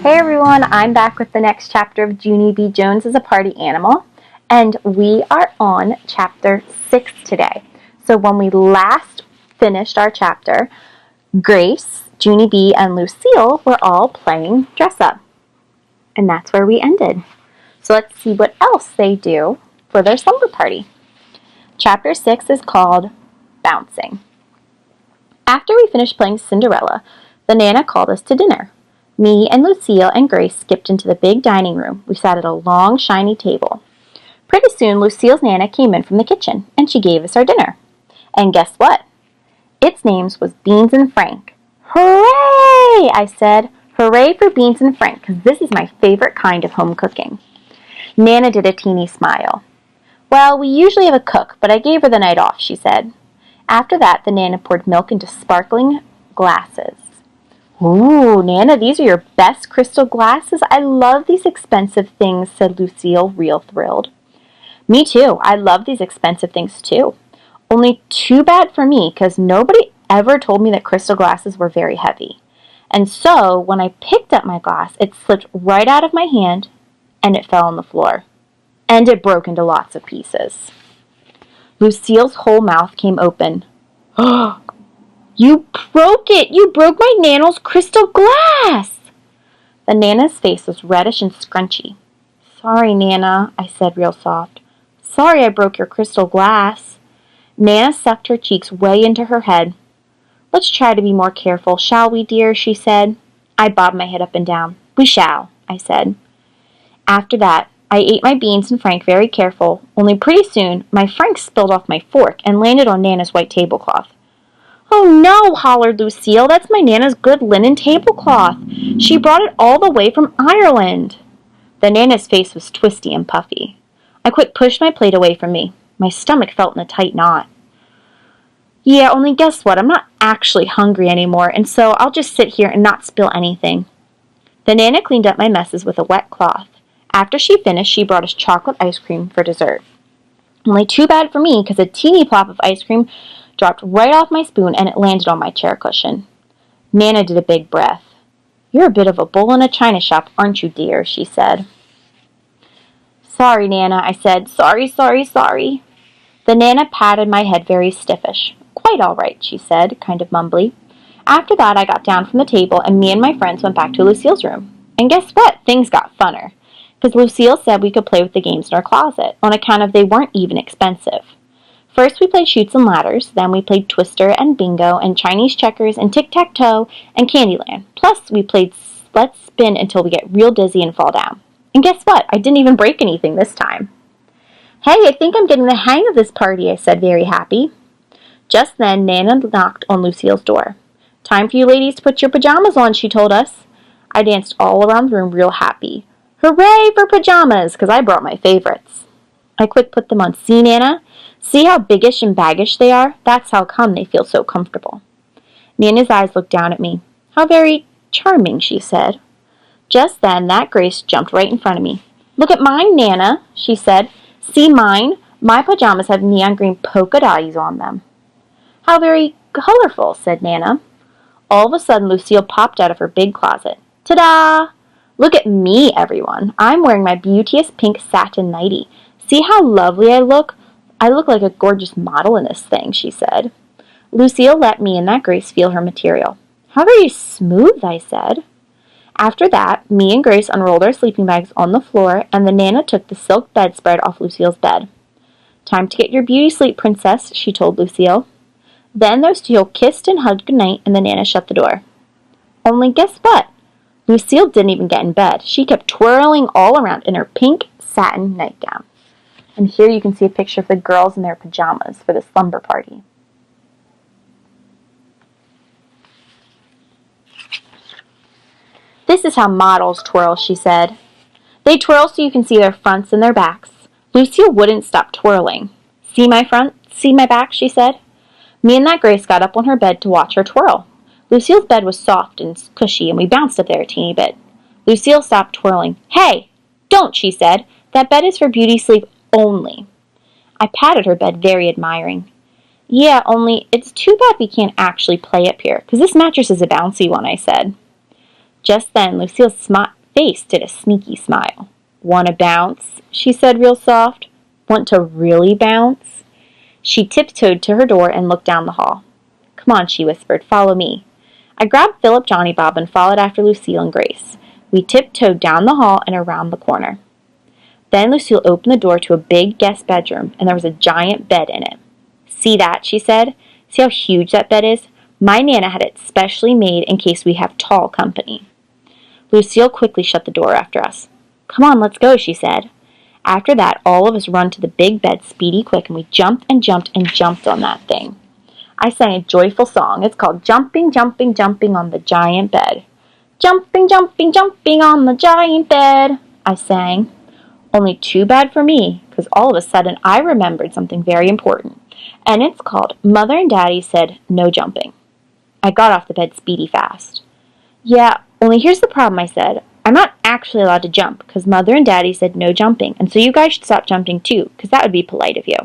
Hey everyone, I'm back with the next chapter of Junie B. Jones as a Party Animal, and we are on chapter 6 today. So when we last finished our chapter, Grace, Junie B, and Lucille were all playing dress up, and that's where we ended. So let's see what else they do for their slumber party. Chapter 6 is called Bouncing. After we finished playing Cinderella, the Nana called us to dinner. Me and Lucille and Grace skipped into the big dining room. We sat at a long, shiny table. Pretty soon, Lucille's Nana came in from the kitchen, and she gave us our dinner. And guess what? Its name was Beans and Frank. Hooray! I said. Hooray for Beans and Frank, because this is my favorite kind of home cooking. Nana did a teeny smile. Well, we usually have a cook, but I gave her the night off, she said. After that, the Nana poured milk into sparkling glasses. Ooh, Nana, these are your best crystal glasses. I love these expensive things, said Lucille, real thrilled. Me too. I love these expensive things too. Only too bad for me, because nobody ever told me that crystal glasses were very heavy. And so, when I picked up my glass, it slipped right out of my hand, and it fell on the floor. And it broke into lots of pieces. Lucille's whole mouth came open. Oh! You broke it! You broke my Nana's crystal glass! The Nana's face was reddish and scrunchy. Sorry, Nana, I said real soft. Sorry I broke your crystal glass. Nana sucked her cheeks way into her head. Let's try to be more careful, shall we, dear? She said. I bobbed my head up and down. We shall, I said. After that, I ate my beans and Frank very careful, only pretty soon my Frank spilled off my fork and landed on Nana's white tablecloth. Oh no, hollered Lucille, that's my Nana's good linen tablecloth. She brought it all the way from Ireland. The Nana's face was twisty and puffy. I quick pushed my plate away from me. My stomach felt in a tight knot. Yeah, only guess what? I'm not actually hungry anymore, and so I'll just sit here and not spill anything. The Nana cleaned up my messes with a wet cloth. After she finished, she brought us chocolate ice cream for dessert. Only too bad for me, because a teeny plop of ice cream dropped right off my spoon and it landed on my chair cushion. Nana did a big breath. You're a bit of a bull in a china shop, aren't you, dear? She said. Sorry, Nana, I said. Sorry. The Nana patted my head very stiffish. Quite all right, she said, kind of mumbly. After that, I got down from the table and me and my friends went back to Lucille's room. And guess what? Things got funner. Because Lucille said we could play with the games in our closet, on account of they weren't even expensive. First we played Chutes and Ladders, then we played Twister and Bingo and Chinese Checkers and Tic-Tac-Toe and Candyland. Plus we played Let's Spin until we get real dizzy and fall down. And guess what? I didn't even break anything this time. Hey, I think I'm getting the hang of this party, I said, very happy. Just then, Nana knocked on Lucille's door. Time for you ladies to put your pajamas on, she told us. I danced all around the room real happy. Hooray for pajamas, because I brought my favorites. I quick put them on. See, Nana? See how biggish and baggish they are? That's how come they feel so comfortable. Nana's eyes looked down at me. How very charming, she said. Just then, that Grace jumped right in front of me. Look at mine, Nana, she said. See mine? My pajamas have neon green polka dotties on them. How very colorful, said Nana. All of a sudden, Lucille popped out of her big closet. Ta-da! Look at me, everyone. I'm wearing my beauteous pink satin nightie. See how lovely I look? I look like a gorgeous model in this thing, she said. Lucille let me and that Grace feel her material. How very smooth, I said. After that, me and Grace unrolled our sleeping bags on the floor, and the Nana took the silk bedspread off Lucille's bed. Time to get your beauty sleep, princess, she told Lucille. Then those two kissed and hugged goodnight, and the Nana shut the door. Only guess what? Lucille didn't even get in bed. She kept twirling all around in her pink satin nightgown. And here you can see a picture of the girls in their pajamas for the slumber party. This is how models twirl, she said. They twirl so you can see their fronts and their backs. Lucille wouldn't stop twirling. See my front? See my back? She said. Me and that Grace got up on her bed to watch her twirl. Lucille's bed was soft and cushy, and we bounced up there a teeny bit. Lucille stopped twirling. Hey, don't, she said. That bed is for beauty sleep only. I patted her bed, very admiring. Yeah, only it's too bad we can't actually play up here, because this mattress is a bouncy one, I said. Just then, Lucille's face did a sneaky smile. "Want to bounce?" she said real soft. "Want to really bounce?" She tiptoed to her door and looked down the hall. "Come on," she whispered. "Follow me." I grabbed Philip, Johnny Bob, and followed after Lucille and Grace. We tiptoed down the hall and around the corner. Then Lucille opened the door to a big guest bedroom, and there was a giant bed in it. "See that?" she said. "See how huge that bed is? My Nana had it specially made in case we have tall company." Lucille quickly shut the door after us. "Come on, let's go," she said. After that, all of us run to the big bed speedy quick, and we jumped and jumped and jumped on that thing. I sang a joyful song. It's called "Jumping, Jumping, Jumping on the Giant Bed." "Jumping, jumping, jumping on the giant bed," I sang. Only too bad for me, because all of a sudden I remembered something very important. And it's called "Mother and Daddy said no jumping." I got off the bed speedy fast. "Yeah, only here's the problem," I said. "I'm not actually allowed to jump, because Mother and Daddy said no jumping, and so you guys should stop jumping too, because that would be polite of you."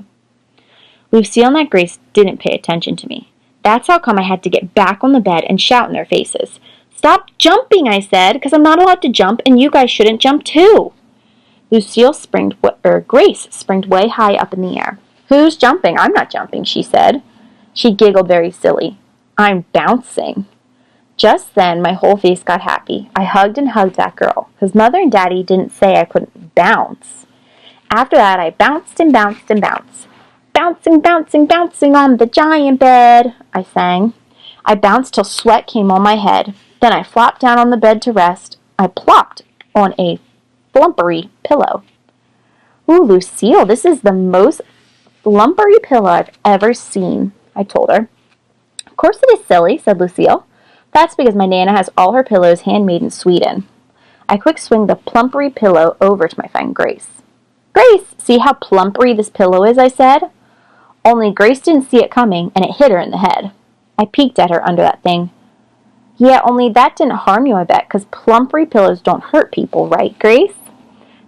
Lucille and that Grace didn't pay attention to me. That's how come I had to get back on the bed and shout in their faces. "Stop jumping," I said, "because I'm not allowed to jump, and you guys shouldn't jump too." Grace springed way high up in the air. "Who's jumping? I'm not jumping," she said. She giggled very silly. "I'm bouncing." Just then, my whole face got happy. I hugged and hugged that girl, because Mother and Daddy didn't say I couldn't bounce. After that, I bounced and bounced and bounced. "Bouncing, bouncing, bouncing on the giant bed," I sang. I bounced till sweat came on my head. Then I flopped down on the bed to rest. I plopped on a flumpery pillow. "Ooh, Lucille, this is the most flumpery pillow I've ever seen," I told her. "Of course it is, silly," said Lucille. "That's because my Nana has all her pillows handmade in Sweden." I quick swung the plumpery pillow over to my friend Grace. "Grace, see how plumpery this pillow is," I said. Only Grace didn't see it coming, and it hit her in the head. I peeked at her under that thing. "Yeah, only that didn't harm you, I bet, because plumpery pillows don't hurt people, right, Grace?"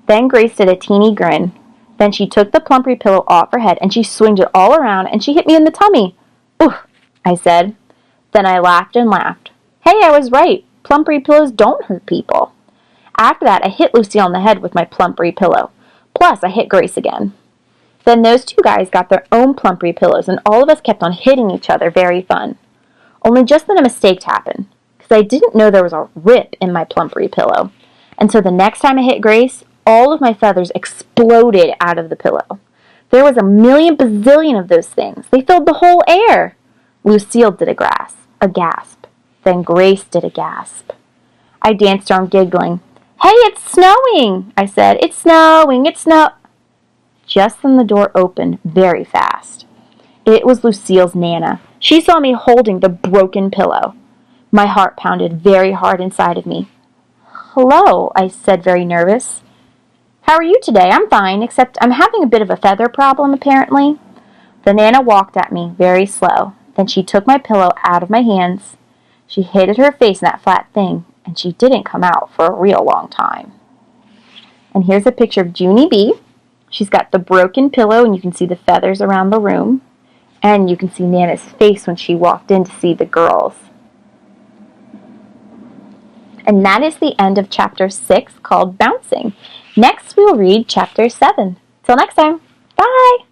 Then Grace did a teeny grin. Then she took the plumpery pillow off her head, and she swinged it all around, and she hit me in the tummy. "Oof," I said. Then I laughed and laughed. Hey, I was right. Plumpery pillows don't hurt people. After that, I hit Lucy on the head with my plumpery pillow. Plus, I hit Grace again. Then those two guys got their own plumpery pillows, and all of us kept on hitting each other. Very fun. Only just then a mistake happened, because I didn't know there was a rip in my plumpery pillow. And so the next time I hit Grace, all of my feathers exploded out of the pillow. There was a million bazillion of those things. They filled the whole air. Lucille did a gasp. Then Grace did a gasp. I danced around giggling. "Hey, it's snowing," I said. "It's snowing, it's snow..." Just then the door opened very fast. It was Lucille's Nana. She saw me holding the broken pillow. My heart pounded very hard inside of me. "Hello," I said, very nervous. "How are you today?" "I'm fine, except I'm having a bit of a feather problem, apparently." The Nana walked at me, very slow. Then she took my pillow out of my hands. She hid her face in that flat thing, and she didn't come out for a real long time. And here's a picture of Junie B. She's got the broken pillow, and you can see the feathers around the room. And you can see Nana's face when she walked in to see the girls. And that is the end of chapter 6, called Bouncing. Next, we will read chapter 7. Till next time, bye!